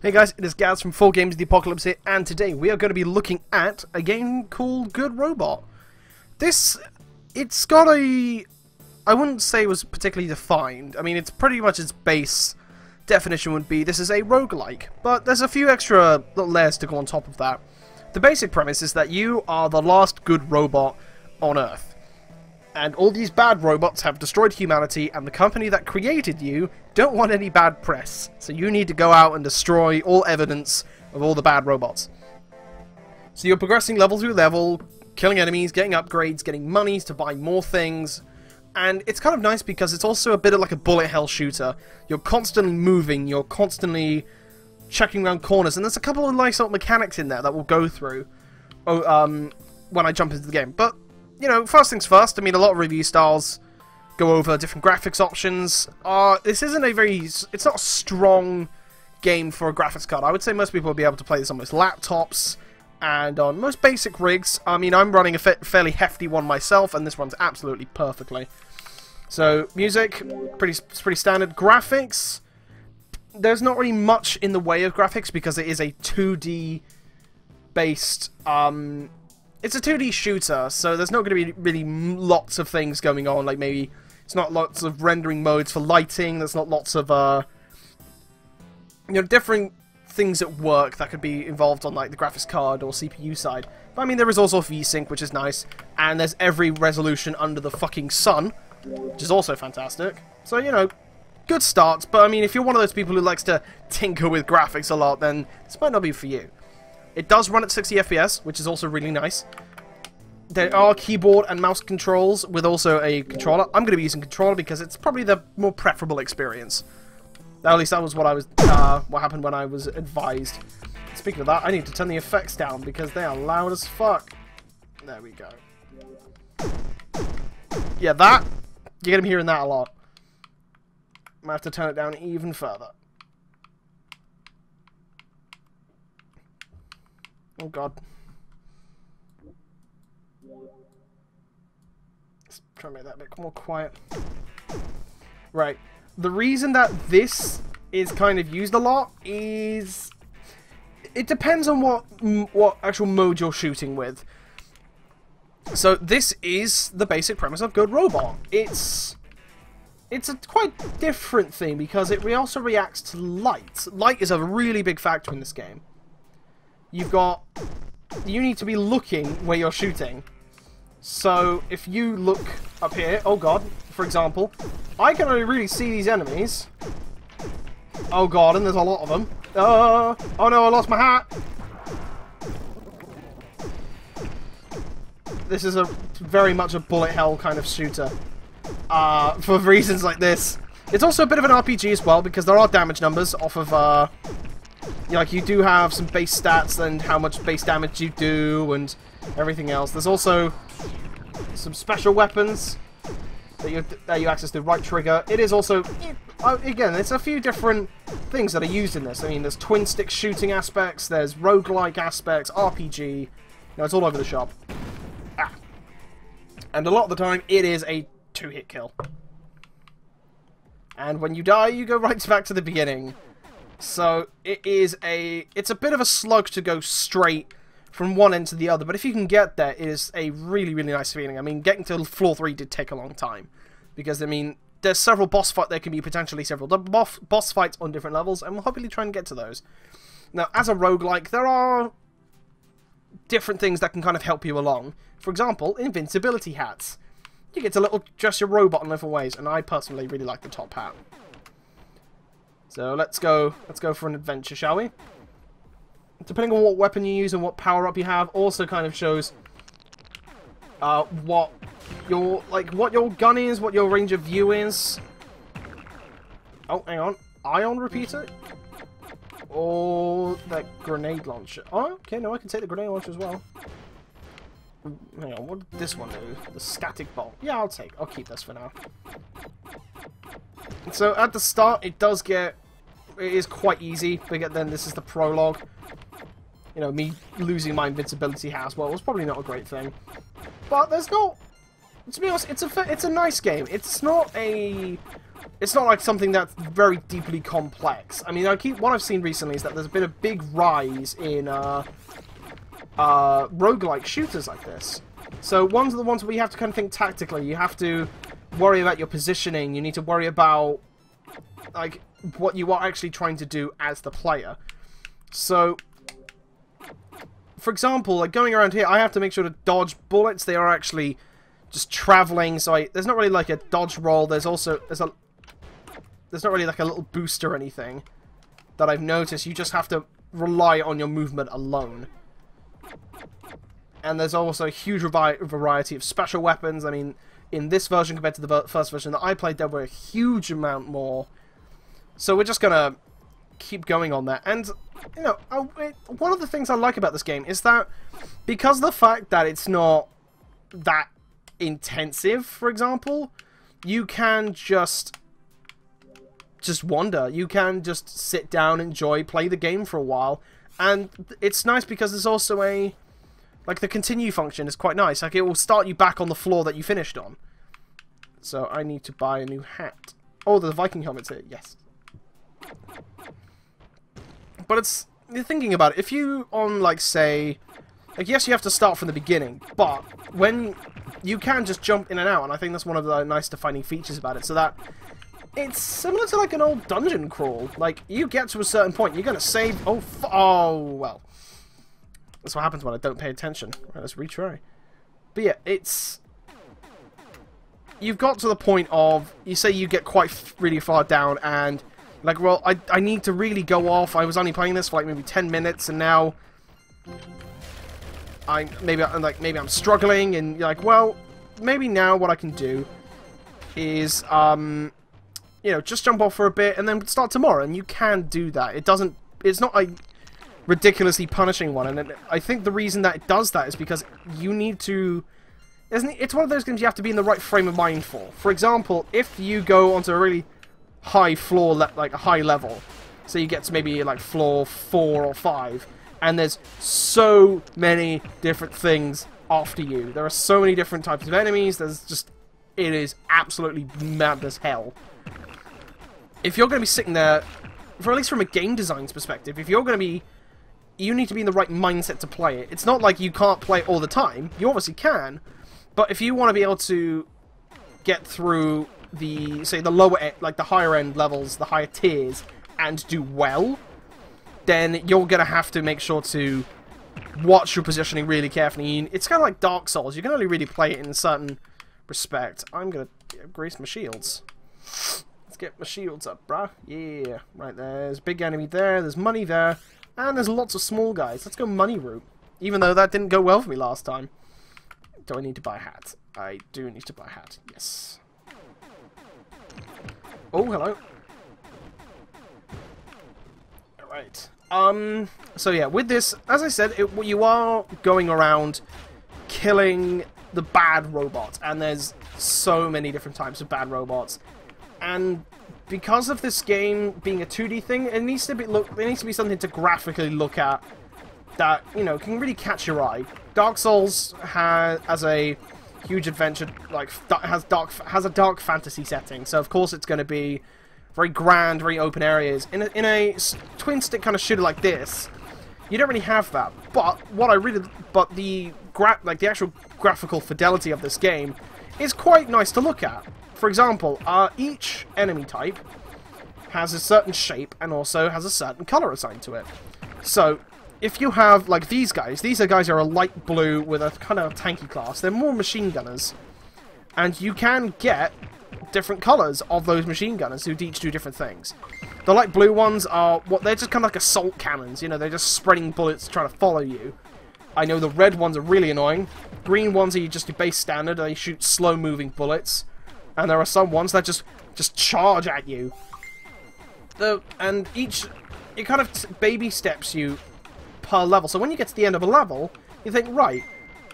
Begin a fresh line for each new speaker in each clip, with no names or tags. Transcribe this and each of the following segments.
Hey guys, it is Gaz from 4Games The Apocalypse here, and today we are going to be looking at a game called Good Robot. It's got a... I wouldn't say it was particularly defined. I mean, it's pretty much its base definition would be this is a roguelike, but there's a few extra little layers to go on top of that. The basic premise is that you are the last good robot on Earth. And all these bad robots have destroyed humanity, and the company that created you don't want any bad press. So you need to go out and destroy all evidence of all the bad robots. So you're progressing level through level, killing enemies, getting upgrades, getting monies to buy more things. And it's kind of nice because it's also a bit of like a bullet hell shooter. You're constantly moving, you're constantly checking around corners, and there's a couple of nice little mechanics in there that we'll go through when I jump into the game. But you know, first things first, I mean, a lot of review styles go over different graphics options. This isn't a very... It's not a strong game for a graphics card. I would say most people will be able to play this on most laptops and on most basic rigs. I mean, I'm running a fairly hefty one myself, and this runs absolutely perfectly. So, music, pretty standard. Graphics, there's not really much in the way of graphics because it is a 2D based... It's a 2D shooter, so there's not going to be really lots of things going on, like maybe it's not lots of rendering modes for lighting, there's not lots of, you know, different things at work that could be involved on, like, the graphics card or CPU side. But, I mean, there is also VSync, which is nice, and there's every resolution under the fucking sun, which is also fantastic. So, you know, good start, but, I mean, if you're one of those people who likes to tinker with graphics a lot, then this might not be for you. It does run at 60 FPS, which is also really nice. There are keyboard and mouse controls with also a controller. I'm going to be using controller because it's probably the more preferable experience. At least that was what I was, what happened when I was advised. Speaking of that, I need to turn the effects down because they are loud as fuck. There we go. Yeah, that, you're going to be hearing that a lot. I might have to turn it down even further. Oh god. Let's try to make that a bit more quiet. Right. The reason that this is kind of used a lot is... It depends on what actual mode you're shooting with. So this is the basic premise of Good Robot. It's a quite different thing because it also reacts to light. Light is a really big factor in this game. You need to be looking where you're shooting. So, if you look up here, oh god, for example, I can only really see these enemies. Oh god, and there's a lot of them. Oh no, I lost my hat! This is very much a bullet hell kind of shooter. For reasons like this. It's also a bit of an RPG as well, because there are damage numbers off of, like, you do have some base stats and how much base damage you do and everything else. There's also some special weapons that you access the right trigger. It is also, again, it's a few different things that are used in this. I mean, there's twin stick shooting aspects, there's roguelike aspects, RPG. You know, it's all over the shop. And a lot of the time, it is a 2-hit kill. And when you die, you go right back to the beginning. So, it's a bit of a slug to go straight from one end to the other, but if you can get there, it is a really, really nice feeling. I mean, getting to floor 3 did take a long time, because, I mean, there's several boss fights, there can be potentially several boss fights on different levels, and we'll hopefully try and get to those. Now, as a roguelike, there are different things that can kind of help you along. For example, invincibility hats. You get to dress your robot in different ways, and I personally really like the top hat. So let's go for an adventure, shall we? Depending on what weapon you use and what power-up you have, also kind of shows what your gun is, what your range of view is. Oh, hang on. Ion repeater? Or that grenade launcher. Oh, okay, no, I can take the grenade launcher as well. Hang on, what did this one do? The static bolt. Yeah, I'll keep this for now. So at the start, it is quite easy, but then this is the prologue. You know, me losing my invincibility hat as well was probably not a great thing. But there's no... To be honest, it's a nice game. It's not a it's not like something that's very deeply complex. I mean, what I've seen recently is that there's been a big rise in roguelike shooters like this. So ones are the ones where you have to kind of think tactically. You have to worry about your positioning. You need to worry about like what you are actually trying to do as the player. So, for example, like going around here, I have to make sure to dodge bullets. They are actually just traveling. So there's not really like a dodge roll. There's not really like a little boost or anything that I've noticed. You just have to rely on your movement alone. And there's also a huge variety of special weapons. I mean, in this version compared to the first version that I played, there were a huge amount more. So we're just gonna keep going on that. And, you know, one of the things I like about this game is that because of the fact that it's not that intensive, for example, you can just wander. You can just sit down, enjoy, play the game for a while. And it's nice because there's also like, the continue function is quite nice. Like, it will start you back on the floor that you finished on. So, I need to buy a new hat. Oh, the Viking helmet's here. Yes. But you're thinking about it. If you, like, say... Like, yes, you have to start from the beginning. But, when... You can just jump in and out. And I think that's one of the nice defining features about it. So that... It's similar to, like, an old dungeon crawl. Like, you get to a certain point. You're going to save... Oh, well... That's what happens when I don't pay attention. Right, let's retry. But yeah, it's... You've got to the point of... You say you get quite really far down and... Like, well, I need to really go off. I was only playing this for like maybe 10 minutes and now... Maybe I'm struggling and you're like, well, maybe now what I can do is... you know, just jump off for a bit and then start tomorrow. And you can do that. It's not like... ridiculously punishing one, and I think the reason that it does that is because you need to... It's one of those games you have to be in the right frame of mind for. For example, if you go onto a really high floor, like a high level, so you get to maybe like floor 4 or 5, and there's so many different things after you. There are so many different types of enemies, it is absolutely mad as hell. If you're going to be sitting there, at least from a game design's perspective, if you're going to be... You need to be in the right mindset to play it. It's not like you can't play it all the time. You obviously can. But if you want to be able to get through the, say, the lower end, like the higher end levels, the higher tiers, and do well, then you're going to have to make sure to watch your positioning really carefully. It's kind of like Dark Souls. You can only really play it in a certain respect. I'm going to upgrade my shields. Let's get my shields up, bruh. Yeah. Right, there's a big enemy there. There's money there. And there's lots of small guys. Let's go money route. Even though that didn't go well for me last time. Do I need to buy a hat? I do need to buy a hat. Yes. Oh, hello. Alright. So yeah, with this, as I said, you are going around killing the bad robots. And there's so many different types of bad robots. And... because of this game being a 2D thing, it needs to be something to graphically look at that, you know, can really catch your eye. Dark Souls has a huge adventure, like, has a dark fantasy setting, so of course it's going to be very grand, very open areas. In a twin stick kind of shooter like this, you don't really have that. But the actual graphical fidelity of this game is quite nice to look at. For example, each enemy type has a certain shape and also has a certain color assigned to it. So, if you have, like, these are guys who are a light blue with a kind of tanky class. They're more machine gunners. And you can get different colors of those machine gunners who each do different things. The light blue ones are, they're just kind of like assault cannons. You know, they're just spreading bullets trying to follow you. I know the red ones are really annoying. Green ones are just your base standard. They shoot slow-moving bullets. And there are some ones that just charge at you. And it kind of baby steps you per level. So when you get to the end of a level, you think, right,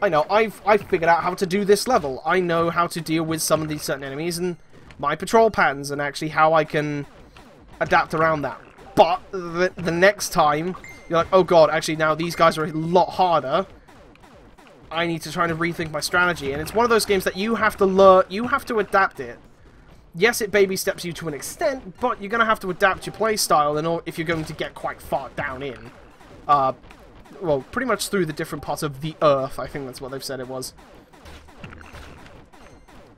I know, I've figured out how to do this level. I know how to deal with some of these certain enemies and my patrol patterns and actually how I can adapt around that. But the next time, you're like, oh god, actually now these guys are a lot harder. I need to try to rethink my strategy. And it's one of those games that you have to learn, you have to adapt it yes, it baby steps you to an extent, but you're going to have to adapt your playstyle in order if you're going to get quite far down in. Well, pretty much through the different parts of the Earth, I think that's what they've said it was.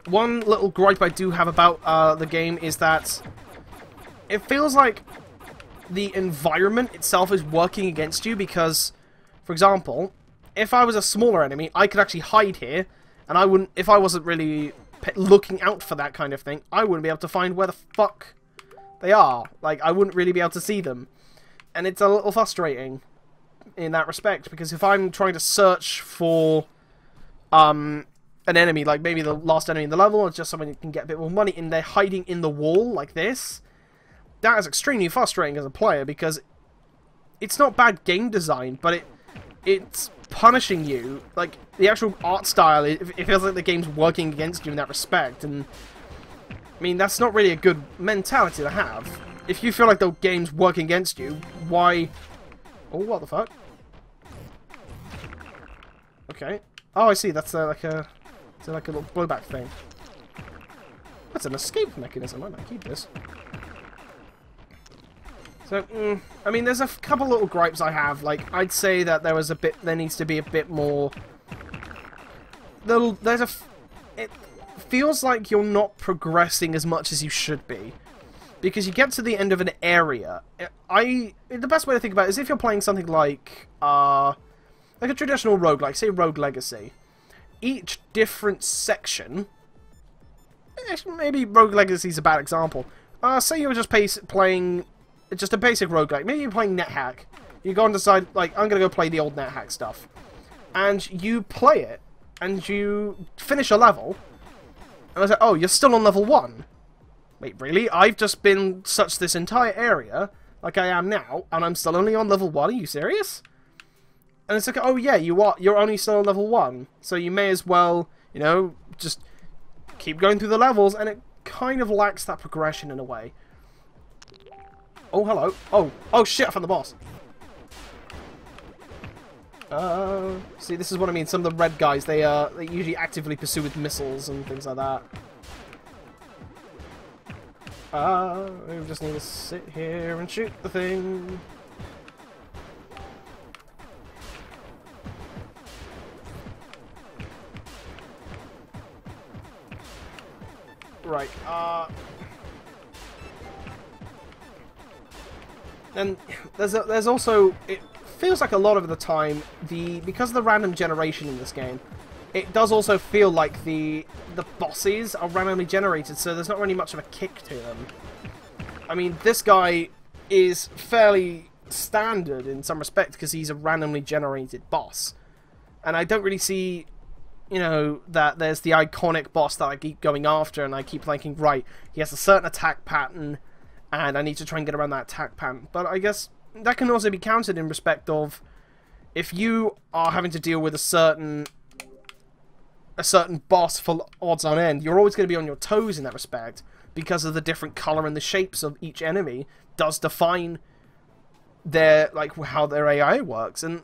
One little gripe I do have about the game is that it feels like the environment itself is working against you because, for example, if I was a smaller enemy, I could actually hide here, and I wouldn't, if I wasn't really looking out for that kind of thing, I wouldn't be able to find where the fuck they are. Like, I wouldn't really be able to see them. And it's a little frustrating in that respect, because if I'm trying to search for an enemy, like maybe the last enemy in the level, or just someone who can get a bit more money, and they're hiding in the wall like this, that is extremely frustrating as a player, because it's not bad game design, but it's punishing you. Like, the actual art style, it feels like the game's working against you in that respect, and I mean, that's not really a good mentality to have. If you feel like the game's working against you, why... Oh, what the fuck? Okay. Oh, I see, that's like a little blowback thing. That's an escape mechanism. I might keep this. So, I mean, there's a couple little gripes I have. Like, I'd say that there needs to be a bit more... It feels like you're not progressing as much as you should be. Because you get to the end of an area. The best way to think about it is if you're playing something like a traditional roguelike, say Rogue Legacy. Each different section... Actually, maybe Rogue Legacy is a bad example. Say you were just playing... just a basic roguelike. Maybe you're playing NetHack. You go and decide, like, I'm going to go play the old NetHack stuff. And you play it. And you finish a level. And I say, oh, you're still on level 1. Wait, really? I've just been such this entire area, like I am now, and I'm still only on level 1? Are you serious? And it's like, oh yeah, you are. You're only still on level 1. So you may as well, you know, just keep going through the levels, and it kind of lacks that progression in a way. Oh, hello. Oh shit, I found the boss. See, this is what I mean. Some of the red guys, they usually actively pursue with missiles and things like that. We just need to sit here and shoot the thing. Right, and there's also, it feels like a lot of the time, because of the random generation in this game, it does also feel like the bosses are randomly generated, so there's not really much of a kick to them. I mean, this guy is fairly standard in some respect, because he's a randomly generated boss. And I don't really see, you know, that there's the iconic boss that I keep going after, and I keep thinking, right, he has a certain attack pattern, and I need to try and get around that attack pattern. But I guess that can also be countered in respect of, if you are having to deal with a certain boss for odds on end, you're always going to be on your toes in that respect, because of the different colour and the shapes of each enemy does define their, like, how their AI works. And,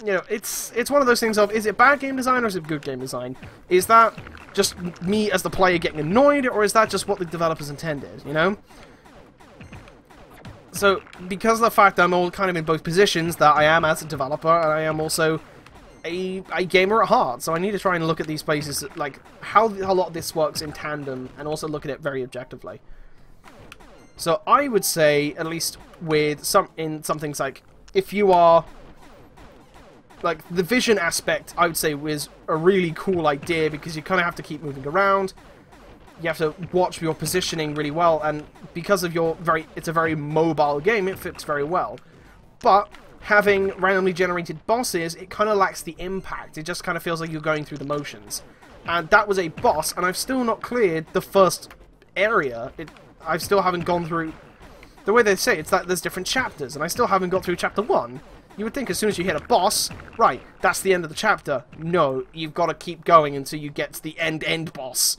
you know, it's one of those things of, is it bad game design or is it good game design? Is that just me as the player getting annoyed, or is that just what the developers intended, you know? So, because of the fact that I'm all kind of in both positions, that I am as a developer, and I am also a gamer at heart, so I need to try and look at these places, like, how a lot of this works in tandem, and also look at it very objectively. So I would say, at least with some things like, if you are, like, the vision aspect, I would say was a really cool idea, because you kind of have to keep moving around, you have to watch your positioning really well, and because of it's a very mobile game, it fits very well. But having randomly generated bosses, it kind of lacks the impact. It just kind of feels like you're going through the motions. And that was a boss, and I've still not cleared the first area. I still haven't gone through... The way they say it's that there's different chapters, and I still haven't got through chapter 1. You would think as soon as you hit a boss, right, that's the end of the chapter. No, you've got to keep going until you get to the end boss.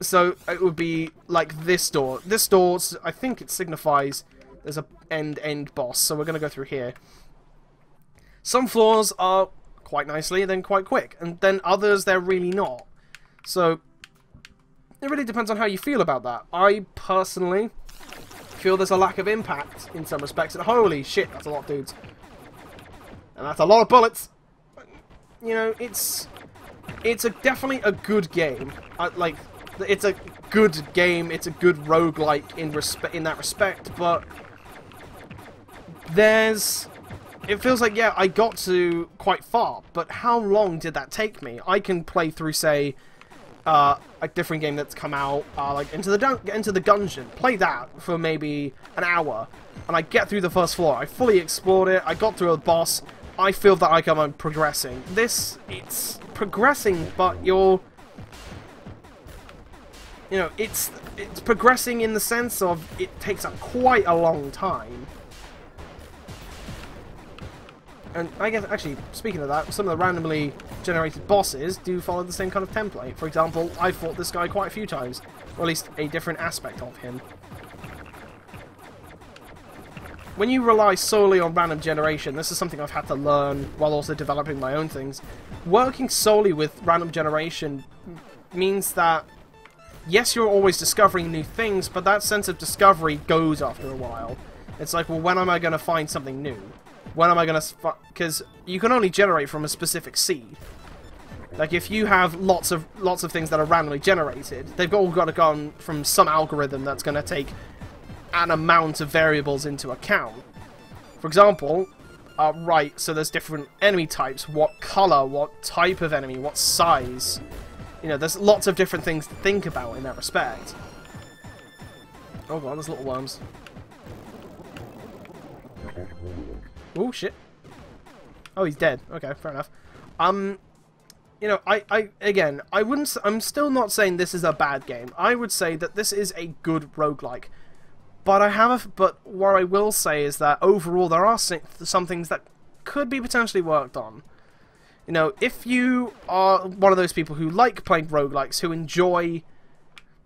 So it would be like this door. This door, I think it signifies there's a end boss, so we're going to go through here. Some floors are quite nicely, then quite quick, and then others they're really not. So it really depends on how you feel about that. I personally feel there's a lack of impact in some respects, and holy shit, that's a lot of dudes. And that's a lot of bullets. You know, it's definitely a good game. It's a good game, it's a good roguelike in that respect, but it feels like, yeah, I got to quite far, but how long did that take me? I can play through, say, a different game that's come out, like Into the Gungeon, play that for maybe an hour, and I get through the first floor. I fully explored it, I got through a boss, I feel that I'm progressing. It's progressing, but it's progressing in the sense of it takes up quite a long time. And I guess, actually, speaking of that, some of the randomly generated bosses do follow the same kind of template. For example, I fought this guy quite a few times, or at least a different aspect of him. When you rely solely on random generation, this is something I've had to learn while also developing my own things. Working solely with random generation means that, yes, you're always discovering new things, but that sense of discovery goes after a while. It's like, well, when am I going to find something new? When am I going to... Because you can only generate from a specific seed. Like, if you have lots of things that are randomly generated, they've all got to come from some algorithm that's going to take an amount of variables into account. For example, right, so there's different enemy types. What color, what type of enemy, what size. You know, there's lots of different things to think about in that respect. Oh god, there's little worms. Oh shit. Oh, he's dead. Okay, fair enough. You know, I'm still not saying this is a bad game. I would say that this is a good roguelike. But what I will say is that overall there are some things that could be potentially worked on. You know, if you are one of those people who like playing roguelikes, who enjoy,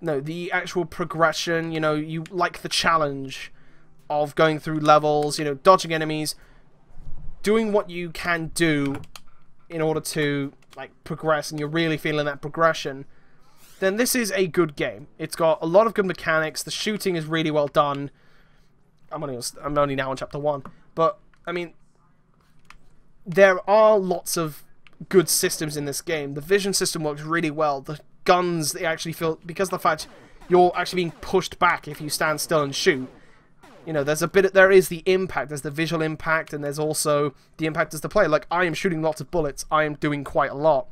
the actual progression, you like the challenge of going through levels, dodging enemies, doing what you can do in order to, progress, and you're really feeling that progression, then this is a good game. It's got a lot of good mechanics, the shooting is really well done. I'm only now on chapter 1, but, I mean, there are lots of good systems in this game. The vision system works really well. The guns, they actually feel, because of the fact you're actually being pushed back if you stand still and shoot, there is the impact, there's the visual impact, and there's also the impact as the player. Like, I am shooting lots of bullets, I am doing quite a lot.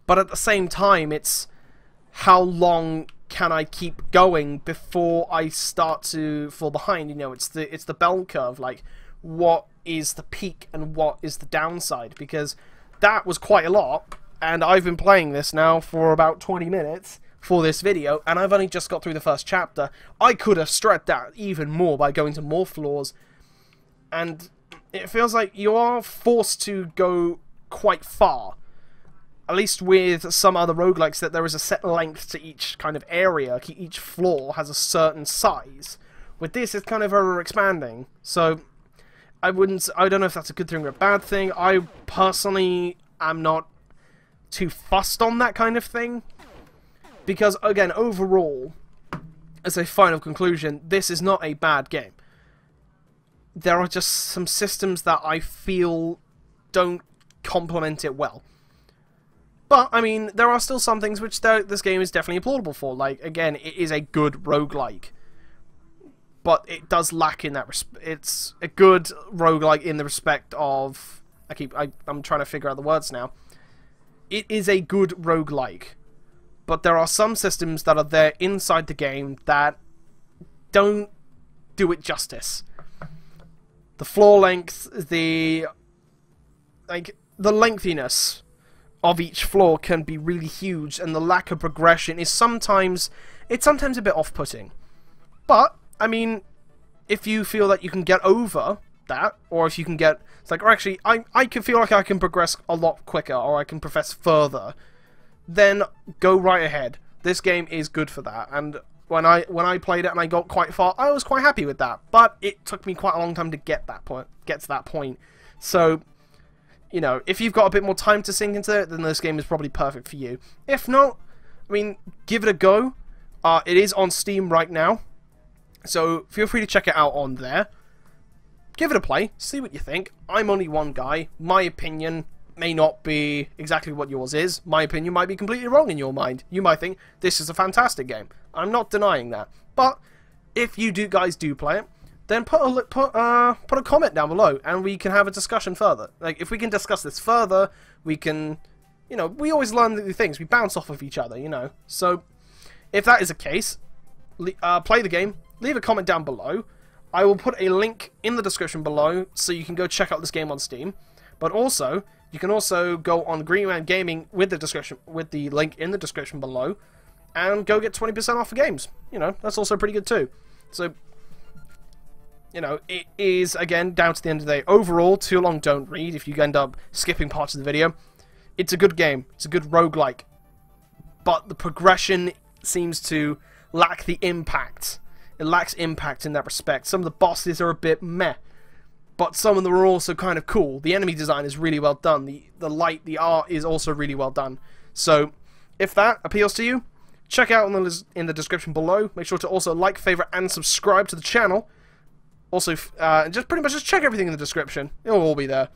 But at the same time, it's how long can I keep going before I start to fall behind? It's the bell curve, like, what is the peak and what is the downside? Because that was quite a lot, and I've been playing this now for about 20 minutes for this video, and I've only just got through the first chapter. I could have stretched that even more by going to more floors, and it feels like you are forced to go quite far. At least with some other roguelikes, that there is a set length to each kind of area. Each floor has a certain size. With this, it's kind of ever-expanding. So, I don't know if that's a good thing or a bad thing. I personally am not too fussed on that kind of thing. Because, again, overall, as a final conclusion, this is not a bad game. There are just some systems that I feel don't complement it well. But, I mean, there are still some things which this game is definitely applaudable for. Like, again, it is a good roguelike. But it does lack in that respect. It's a good roguelike in the respect of... I'm trying to figure out the words now. It is a good roguelike. But there are some systems that are there inside the game that don't do it justice. The floor length, the lengthiness of each floor can be really huge, and the lack of progression is sometimes a bit off-putting. But, I mean, if you feel that you can get over that, or if you can get... It's like, or actually, I can feel like I can progress a lot quicker, or I can progress further, then go right ahead. This game is good for that, and when I played it and I got quite far, I was quite happy with that. But it took me quite a long time to get to that point. So, if you've got a bit more time to sink into it, then this game is probably perfect for you. If not, I mean, give it a go. It is on Steam right now, so feel free to check it out on there. Give it a play, see what you think. I'm only one guy. My opinion may not be exactly what yours is. My opinion might be completely wrong in your mind. You might think this is a fantastic game. I'm not denying that. But if you guys do play it, then put a comment down below, and we can have a discussion further. Like, if we can discuss this further, we can, you know, we always learn new things. We bounce off of each other, you know. So, if that is the case, play the game, leave a comment down below. I will put a link in the description below, so you can go check out this game on Steam. But also, you can also go on Greenman Gaming with the link in the description below, and go get 20% off the games. You know, that's also pretty good too. So, you know, it is, again, down to the end of the day. Overall, too long don't read if you end up skipping parts of the video. It's a good game. It's a good roguelike. But the progression seems to lack the impact. It lacks impact in that respect. Some of the bosses are a bit meh, but some of them are also kind of cool. The enemy design is really well done. The art is also really well done. So, if that appeals to you, check out in the description below. Make sure to also like, favorite, and subscribe to the channel. Also, just pretty much just check everything in the description. It'll all be there.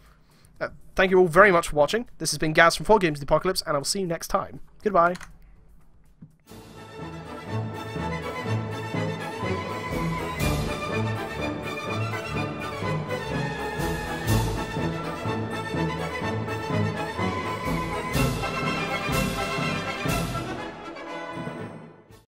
Thank you all very much for watching. This has been Gaz from 4Games the Apocalypse, and I will see you next time. Goodbye.